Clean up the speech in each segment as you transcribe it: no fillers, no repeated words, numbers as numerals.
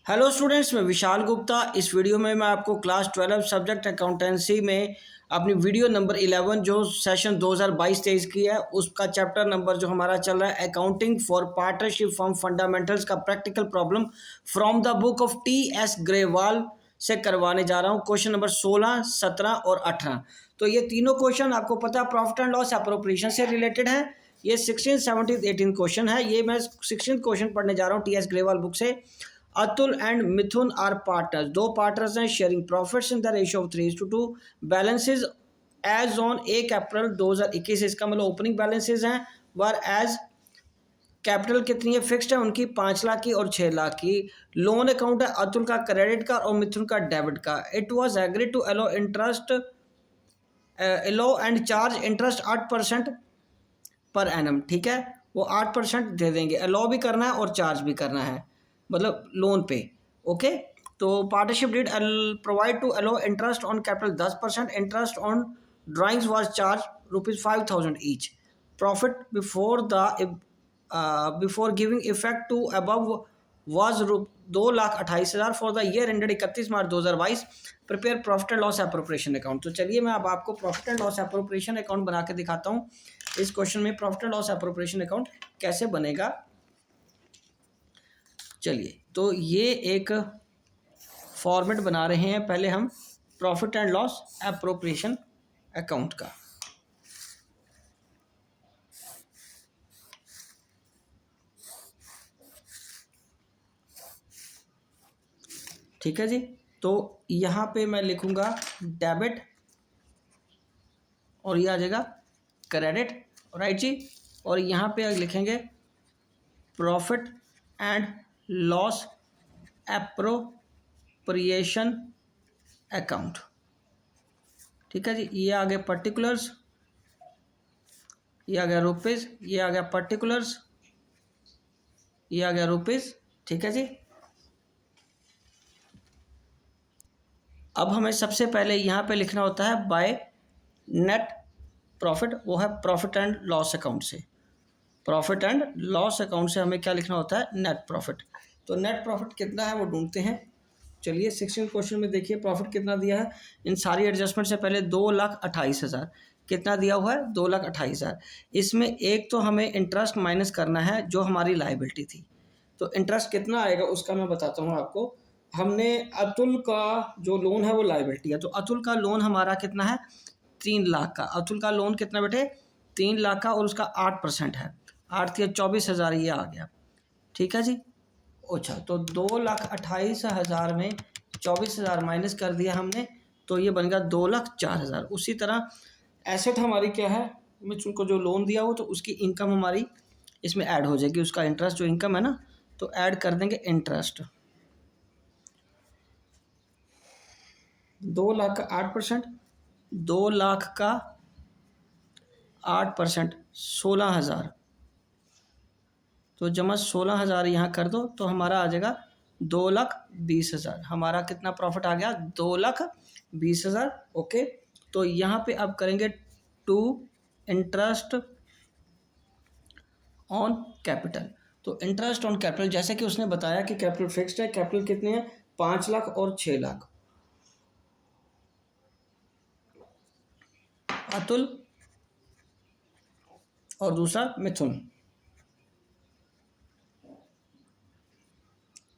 Hello students, मैं विशाल गुप्ता। इस video में मैं आपको क्लास 12 सब्जेक्ट अकाउंटेंसी में अपनी वीडियो नंबर 11 जो सेशन 2022-23 की है उसका चैप्टर नंबर जो हमारा चल रहा है accounting for partnership firm fundamentals का practical problem from the book of TS. Grewal से करवाने जा रहा हूँ। क्वेश्चन नंबर 16, 17 और 18। तो ये तीनों क्वेश्चन आपको पता है प्रॉफिट एंड लॉस अप्रोप्रिएशन से रिलेटेड है। ये 16, 17, 18 क्वेश्चन है। ये मैं 16 क्वेश्चन पढ़ने जा रहा हूँ टी.एस. ग्रेवाल बुक से। Atul and Mithun are partners, दो पार्टनर्स हैं, sharing profits in the ratio of 3:2। Balances as on 1 April 2021, इसका मतलब ओपनिंग बैलेंसेज हैं। वर एज कैपिटल कितनी है, फिक्स्ड है उनकी 5 लाख की और 6 लाख की। लोन अकाउंट है अतुल का क्रेडिट का और मिथुन का डेबिट का। It was agreed to allow interest allow and charge interest 8% per annum. ठीक है, वो 8% दे देंगे। अलो भी करना है और चार्ज भी करना है, मतलब लोन पे। ओके, तो partnership did provide to allow interest on capital 10%। Interest on drawings was charge ₹5,000 each. Profit before giving effect to above was 2,28,000 for the year ended 31 March 2022। Prepare profit and loss appropriation account. तो चलिए मैं अब आपको profit and loss appropriation account बना के दिखाता हूँ। इस क्वेश्चन में profit and loss appropriation account कैसे बनेगा। चलिए, तो ये एक फॉर्मेट बना रहे हैं। पहले हम profit and loss appropriation account का। ठीक है जी, तो यहाँ पे मैं लिखूंगा डेबिट और ये आ जाएगा क्रेडिट, राइट जी। और यहाँ पे लिखेंगे profit and loss appropriation account. ठीक है जी, ये आ गया पर्टिकुलर्स, ये आ गया रुपीज़, ये आ गया पर्टिकुलर्स, ये आ गया रुपीज़। ठीक है जी, अब हमें सबसे पहले यहाँ पे लिखना होता है बाय नेट प्रॉफिट, वो है प्रॉफिट एंड लॉस अकाउंट से। प्रॉफिट एंड लॉस अकाउंट से हमें क्या लिखना होता है, नेट प्रॉफिट। तो नेट प्रॉफिट कितना है वो ढूंढते हैं। चलिए 16 क्वेश्चन में देखिए प्रॉफिट कितना दिया है। इन सारी एडजस्टमेंट से पहले 2,28,000 कितना दिया हुआ है, 2,28,000। इसमें एक तो हमें इंटरेस्ट माइनस करना है जो हमारी लाइबिलिटी थी। तो इंटरेस्ट कितना आएगा उसका मैं बताता हूँ आपको। हमने अतुल का जो लोन है वो लाइबिलिटी है, तो अतुल का लोन हमारा कितना है, 3 लाख का। अतुल का लोन कितना बेटे, 3 लाख का, और उसका 8% है। 8 या 24,000 ये आ गया। ठीक है जी। अच्छा, तो 2,28,000 में 24,000 माइनस कर दिया हमने, तो ये बन गया 2,04,000। उसी तरह एसेट हमारी क्या है, मिथुन को जो लोन दिया हो तो उसकी इनकम हमारी इसमें ऐड हो जाएगी। उसका इंटरेस्ट जो इनकम है ना, तो ऐड कर देंगे इंटरेस्ट। 2 लाख का 8%, 2 लाख का 8% 16,000। तो जमा 16,000 यहाँ कर दो तो हमारा आ जाएगा 2,20,000। हमारा कितना प्रॉफिट आ गया, 2,20,000। ओके, तो यहाँ पे अब करेंगे टू इंटरेस्ट ऑन कैपिटल। तो इंटरेस्ट ऑन कैपिटल, जैसे कि उसने बताया कि कैपिटल फिक्स्ड है। कैपिटल कितने हैं, 5 लाख और 6 लाख। अतुल और दूसरा मिथुन।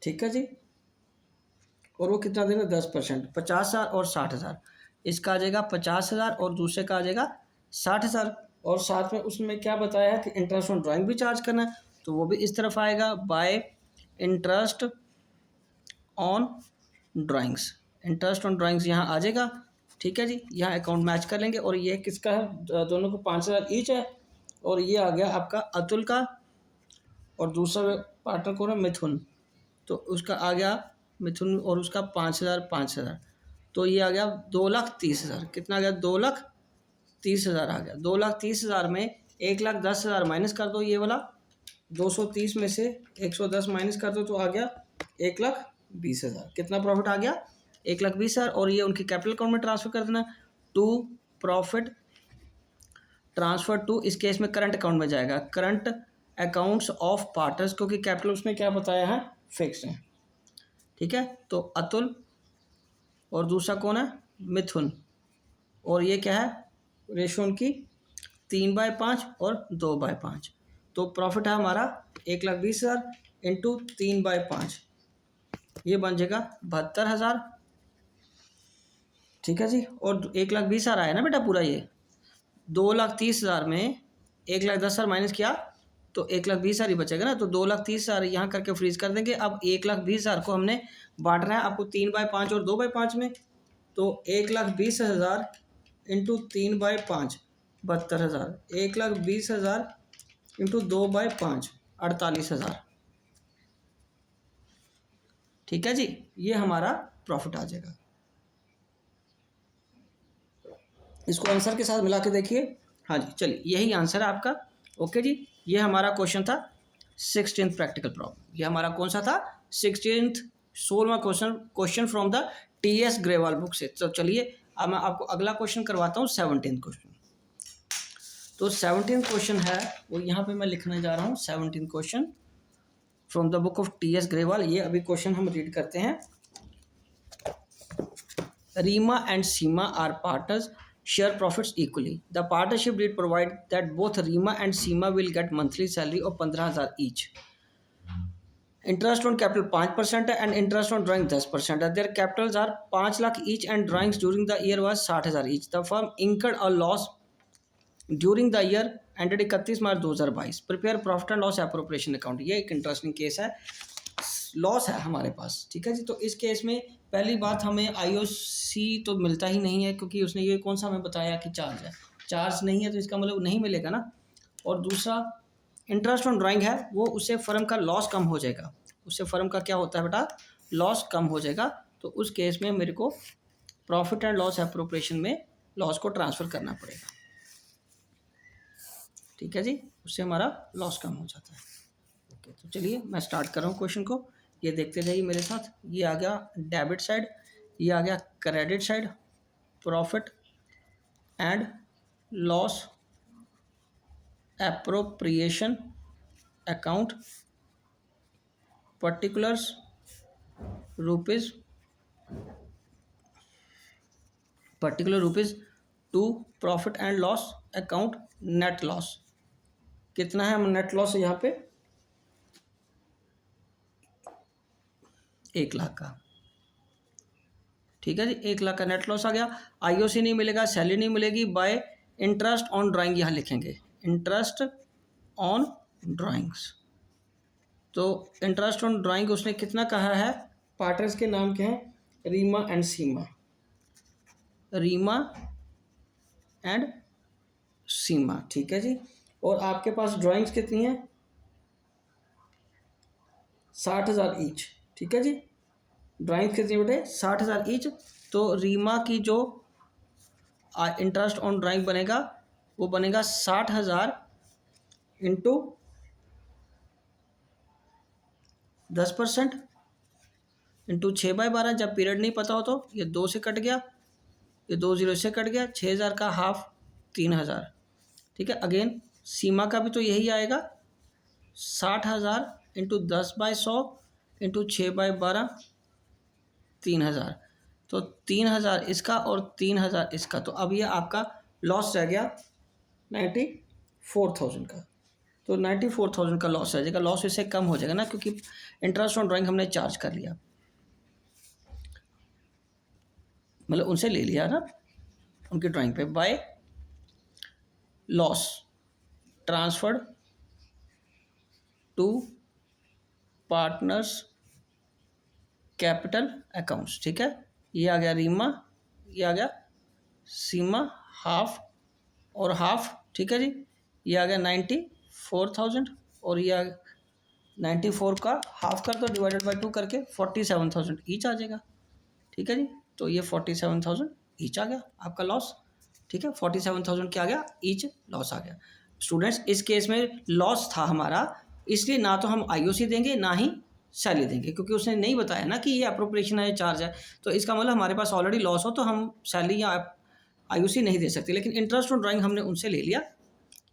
ठीक है जी, और वो कितना देगा, 10%, 50,000 और 60,000। इसका आ जाएगा 50,000 और दूसरे का आ जाएगा 60,000। और साथ में उसमें क्या बताया है कि इंटरेस्ट ऑन ड्राइंग भी चार्ज करना है, तो वो भी इस तरफ आएगा bye interest on drawings. Interest on drawings यहाँ आ जाएगा। ठीक है जी, यहाँ अकाउंट मैच कर लेंगे। और ये किसका है, दोनों को 5,000 ईच है। और ये आ गया आपका अतुल का, और दूसरा पार्टनर कौन है, मिथुन। तो उसका आ गया मिथुन और उसका 5,000 5,000। तो ये आ गया 2,30,000। कितना आ गया, 2,30,000 आ गया। 2,30,000 में 1,10,000 माइनस कर दो, ये वाला 230 में से 110 माइनस कर दो तो आ गया 1,20,000। कितना प्रॉफिट आ गया, 1,20,000। और ये उनकी कैपिटल अकाउंट में ट्रांसफर कर देना। टू प्रॉफिट ट्रांसफर टू, इस केस में करंट अकाउंट में जाएगा, करंट अकाउंट्स ऑफ पार्टनर्स, क्योंकि कैपिटल उसने क्या बताया है, फिक्स है। ठीक है, तो अतुल और दूसरा कौन है, मिथुन, और ये क्या है रेशो उनकी 3/5 और 2/5। तो प्रॉफिट है हमारा 1,20,000 इंटू 3/5, ये बन जाएगा 72,000। ठीक है जी, और 1,20,000 आया ना बेटा पूरा, ये 2,30,000 में 1,10,000 माइनस किया तो 1,20,000 ही बचेगा ना, तो 2,30,000 यहाँ करके फ्रीज कर देंगे। अब 1,20,000 को हमने बांटना है आपको 3/5 और 2/5 में, तो 1,20,000 इंटू 3/5 72,000, 1,20,000 इंटू 2/5 48,000। ठीक है जी, ये हमारा प्रॉफिट आ जाएगा। इसको आंसर के साथ मिला के देखिए। हाँ जी, चलिए यही आंसर है आपका। ओके जी, ये हमारा क्वेश्चन था 16th प्रैक्टिकल प्रॉब्लम। ये हमारा कौन सा था 16वां question from the TS Grewal book से। तो चलिए अब मैं आपको अगला क्वेश्चन करवाता हूँ 17th क्वेश्चन। तो 17th क्वेश्चन है वो यहाँ पे मैं लिखने जा रहा हूँ 17th question from the book of TS Grewal. ये अभी क्वेश्चन हम रीड करते हैं। Reema and Seema are partners, share profits equally. The partnership did provide that both Rima and Seema will get monthly salary of 15,000 each. Interest on capital 5% and interest on drawing 10%. Their capitals are 5 lakh each and drawings during the year was 60,000 each. The firm incurred a loss during the year ended 31 March 2022. Prepare profit and loss appropriation account. ये एक interesting case है, loss है हमारे पास। ठीक है जी, तो इस case में पहली बात हमें आईओसी तो मिलता ही नहीं है, क्योंकि उसने ये कौन सा हमें बताया कि चार्ज है, चार्ज नहीं है तो इसका मतलब नहीं मिलेगा ना। और दूसरा इंटरेस्ट ऑन ड्राइंग है, वो उससे फर्म का लॉस कम हो जाएगा, उससे फर्म का क्या होता है बेटा, लॉस कम हो जाएगा। तो उस केस में मेरे को प्रॉफिट एंड लॉस एप्रोप्रिएशन में लॉस को ट्रांसफ़र करना पड़ेगा। ठीक है जी, उससे हमारा लॉस कम हो जाता है। ओके, तो चलिए मैं स्टार्ट कर रहा हूँ क्वेश्चन को, ये देखते जाइए मेरे साथ। ये आ गया डेबिट साइड, ये आ गया credit side, profit and loss appropriation account, particulars rupees to profit and loss account net loss. कितना है नेट लॉस यहाँ पे, 1 लाख का। ठीक है जी, 1 लाख का नेट लॉस आ गया। आईओसी नहीं मिलेगा, सैलरी नहीं मिलेगी, बाय इंटरेस्ट ऑन ड्राइंग यहाँ लिखेंगे, इंटरेस्ट ऑन ड्राइंग्स। तो इंटरेस्ट ऑन ड्राइंग उसने कितना कहा है, पार्टनर्स के नाम क्या हैं, रीमा एंड सीमा, रीमा एंड सीमा। ठीक है जी, और आपके पास ड्राइंग्स कितनी हैं, 60,000 ईच। ठीक है जी, ड्राइंग्स कितनी बेटे, 60,000 ईच। तो रीमा की जो इंटरेस्ट ऑन ड्राइंग बनेगा वो बनेगा 60,000 इंटू 10% इंटू 6/12। जब पीरियड नहीं पता हो तो ये 2 से कट गया, ये 2 0 से कट गया, 6,000 का हाफ 3,000। ठीक है, अगेन सीमा का भी तो यही आएगा, 60,000 इंटू 10/100 इंटू 6/12 3,000। तो 3,000 इसका और 3,000 इसका। तो अब ये आपका लॉस रह गया 94,000 का। तो 94,000 का लॉस रह जाएगा, लॉस इससे कम हो जाएगा ना, क्योंकि इंटरेस्ट ऑन ड्राइंग हमने चार्ज कर लिया, मतलब उनसे ले लिया ना उनकी ड्राइंग पे। By loss transferred to partners capital accounts. ठीक है, ये आ गया रीमा, ये आ गया सीमा, हाफ और हाफ। ठीक है जी, ये आ गया 94,000 और ये आ 94 का हाफ कर दो, डिवाइडेड बाय 2 करके 47,000 ईच आ जाएगा। ठीक है जी, तो ये 47,000 ईच आ गया आपका लॉस। ठीक है, 47,000 क्या आ गया, ईच लॉस आ गया। स्टूडेंट्स, इस केस में लॉस था हमारा, इसलिए ना तो हम आईओसी देंगे ना ही सैलरी देंगे, क्योंकि उसने नहीं बताया ना कि ये अप्रोप्रिएशन है, चार्ज है। तो इसका मतलब हमारे पास ऑलरेडी लॉस हो तो हम सैलरी या आईओसी नहीं दे सकते। लेकिन इंटरेस्ट ऑन ड्राइंग हमने उनसे ले लिया,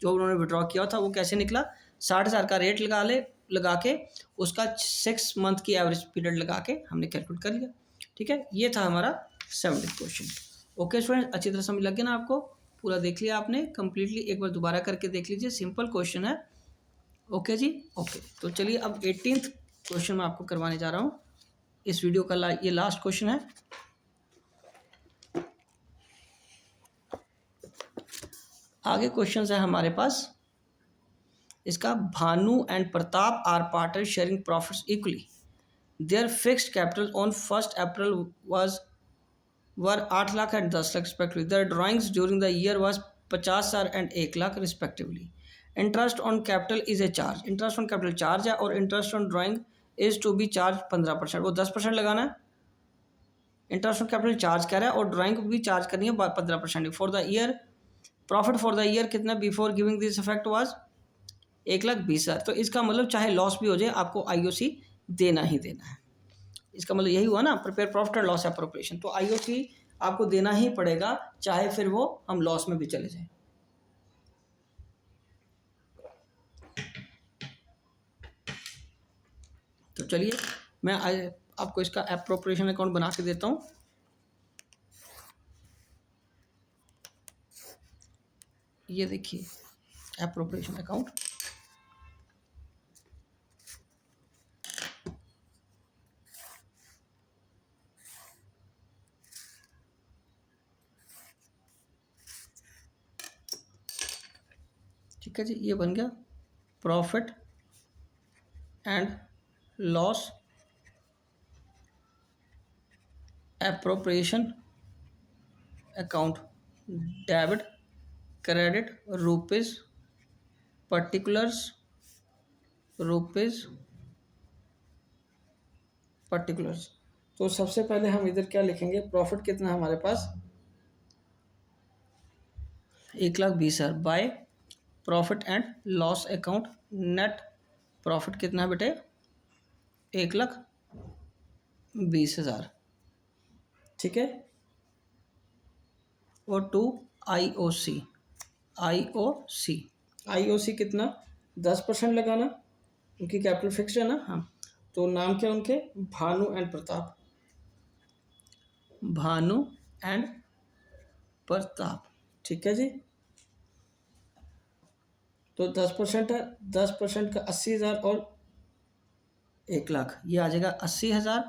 जो उन्होंने विड्रॉ किया था वो कैसे निकला, 60,000 का रेट लगा ले, लगा के उसका 6 मंथ की एवरेज पीरियड लगा के हमने कैलकुलेट कर लिया। ठीक है, ये था हमारा 70th क्वेश्चन। ओके स्टूडेंट, अच्छी तरह समझ लग गया ना आपको? पूरा देख लिया आपने कंप्लीटली? एक बार दोबारा करके देख लीजिए, सिंपल क्वेश्चन है। ओके जी, ओके। तो चलिए अब 18th क्वेश्चन मैं आपको करवाने जा रहा हूँ। इस वीडियो का ये लास्ट क्वेश्चन है। आगे क्वेश्चन है हमारे पास इसका। Bhanu and Pratap are partner sharing profits equally. Their fixed capital on 1 April were 8 lakh and 10 lakh respectively. Their drawings during the year was 50,000 and 1 lakh respectively. Interest on capital is a charge. Interest on capital charge है और interest on drawing is to be charge 15%। वो 10% लगाना है। Interest on capital charge कह रहा है और drawing भी चार्ज करनी है 15%। For the year profit for the year कितना before giving this effect was 1,20,000। तो इसका मतलब चाहे लॉस भी हो जाए आपको आईओसी देना ही देना है। इसका मतलब यही हुआ ना, prepare profit and loss appropriation. तो आईओसी आपको देना ही पड़ेगा, चाहे फिर वो हम लॉस में भी चले जाएं। तो चलिए मैं आपको इसका एप्रोप्रिएशन अकाउंट बना के देता हूं। ये देखिए एप्रोप्रिएशन अकाउंट। ठीक है जी, ये बन गया profit and loss appropriation account. Debit credit rupees particulars rupees particulars. तो सबसे पहले हम इधर क्या लिखेंगे? प्रॉफिट कितना हमारे पास 1,20,000 by profit and loss account. Net profit कितना है बेटे? 1,20,000। ठीक है, और टू आईओसी। आईओसी कितना? 10% लगाना, उनकी कैपिटल फिक्स्ड है ना। हाँ, तो नाम क्या उनके? भानु एंड प्रताप। भानु एंड प्रताप। ठीक है जी। तो 10% है, 10% का 80,000 और 1 लाख, ये आ जाएगा 80,000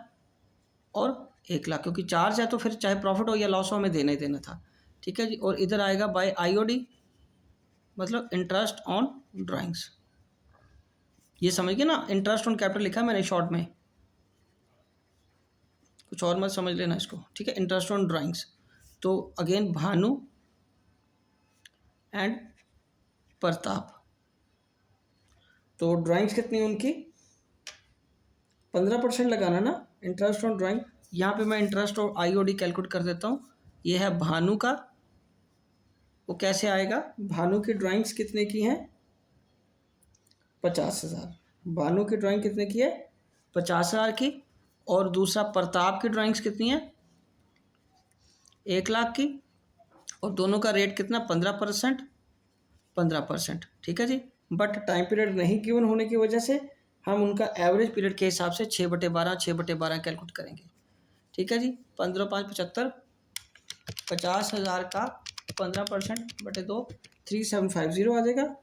और 1 लाख, क्योंकि चार्ज है तो फिर चाहे प्रॉफिट हो या लॉस हो हमें देना ही देना था। ठीक है जी। और इधर आएगा बाय आईओडी, मतलब इंटरेस्ट ऑन ड्राइंग्स। ये समझ गए ना? इंटरेस्ट ऑन कैपिटल लिखा है मैंने शॉर्ट में, कुछ और मत समझ लेना इसको। ठीक है, इंटरेस्ट ऑन ड्राइंग्स। तो अगेन भानु एंड प्रताप। तो ड्राइंग्स कितनी उनकी? 15% लगाना ना इंटरेस्ट ऑन ड्राइंग। यहाँ पे मैं इंटरेस्ट और आईओडी कैलकुलेट कर देता हूँ। ये है भानु का, वो कैसे आएगा? भानु की ड्राइंग्स कितने की हैं? 50,000। भानु की ड्राइंग कितने की है? 50,000 की। और दूसरा प्रताप की ड्राइंग्स कितनी है? 1 लाख की। और दोनों का रेट कितना? 15%। 15%। ठीक है जी। बट टाइम पीरियड नहीं गिवन होने की वजह से हम उनका एवरेज पीरियड के हिसाब से 6/12 6/12 कैलकुलेट करेंगे। ठीक है जी। 15 5 75, 50,000 का 15% बटे 2, 3750 आ जाएगा।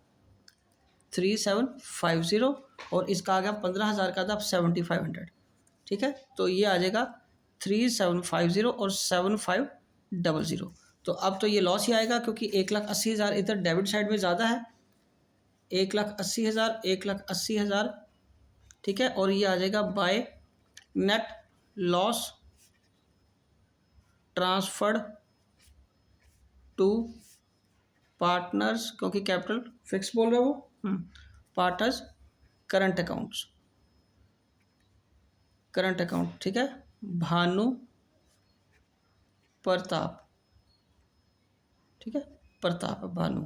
3750 और इसका आ गया 15,000 का था 7500। ठीक है, तो ये आ जाएगा 3750 और 7500। तो अब तो ये लॉस ही आएगा, क्योंकि 1,80,000 इधर डेबिट साइड में ज़्यादा है। 1,80,000 1,80,000। ठीक है, और ये आ जाएगा by net loss transferred to partners, क्योंकि कैपिटल फिक्स बोल रहे हो वो, partners current accounts, current account. ठीक है, भानु प्रताप। ठीक है, प्रताप भानु।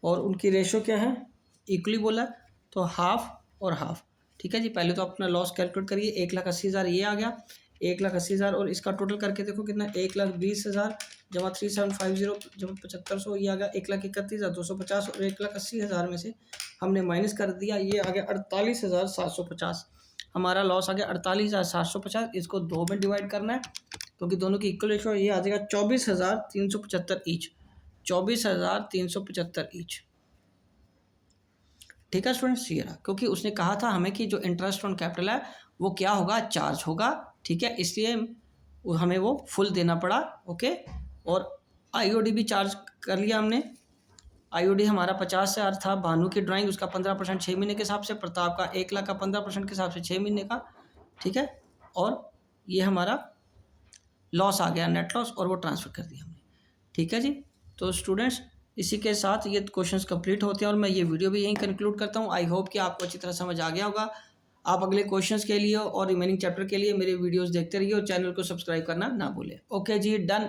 और उनकी रेशो क्या है? इक्वली बोला, तो हाफ और हाफ। ठीक है जी। पहले तो अपना लॉस कैलकुलेट करिए। 1,80,000 ये आ गया, 1,80,000 और इसका टोटल करके देखो कितना 1,20,000 जमा 3750 जमा 7500, ये आ गया 1,31,250 और 1,80,000 में से हमने माइनस कर दिया, ये आ गया 48,750। हमारा लॉस आ गया 48,750। इसको 2 में डिवाइड करना है क्योंकि दोनों की इक्वल रेशो, ये आ जाएगा 24,375 ईच, 24,375 ईच। ठीक है स्टूडेंट्स, ये रहा, क्योंकि उसने कहा था हमें कि जो इंटरेस्ट ऑन कैपिटल है वो क्या होगा, चार्ज होगा। ठीक है, इसलिए हमें वो फुल देना पड़ा। ओके, और आईओडी भी चार्ज कर लिया हमने। आईओडी हमारा 50,000 था, भानु की ड्राइंग उसका 15% 6 महीने के हिसाब से, प्रताप का 1,00,000 का 15% के हिसाब से 6 महीने का। ठीक है, और ये हमारा लॉस आ गया, नेट लॉस, और वो ट्रांसफ़र कर दिया हमने। ठीक है जी, तो स्टूडेंट्स इसी के साथ ये क्वेश्चंस कंप्लीट होते हैं और मैं ये वीडियो भी यहीं कंक्लूड करता हूँ। आई होप कि आपको अच्छी तरह समझ आ गया होगा। आप अगले क्वेश्चंस के लिए और रिमेनिंग चैप्टर के लिए मेरे वीडियोस देखते रहिए और चैनल को सब्सक्राइब करना ना भूलें। ओके जी, डन।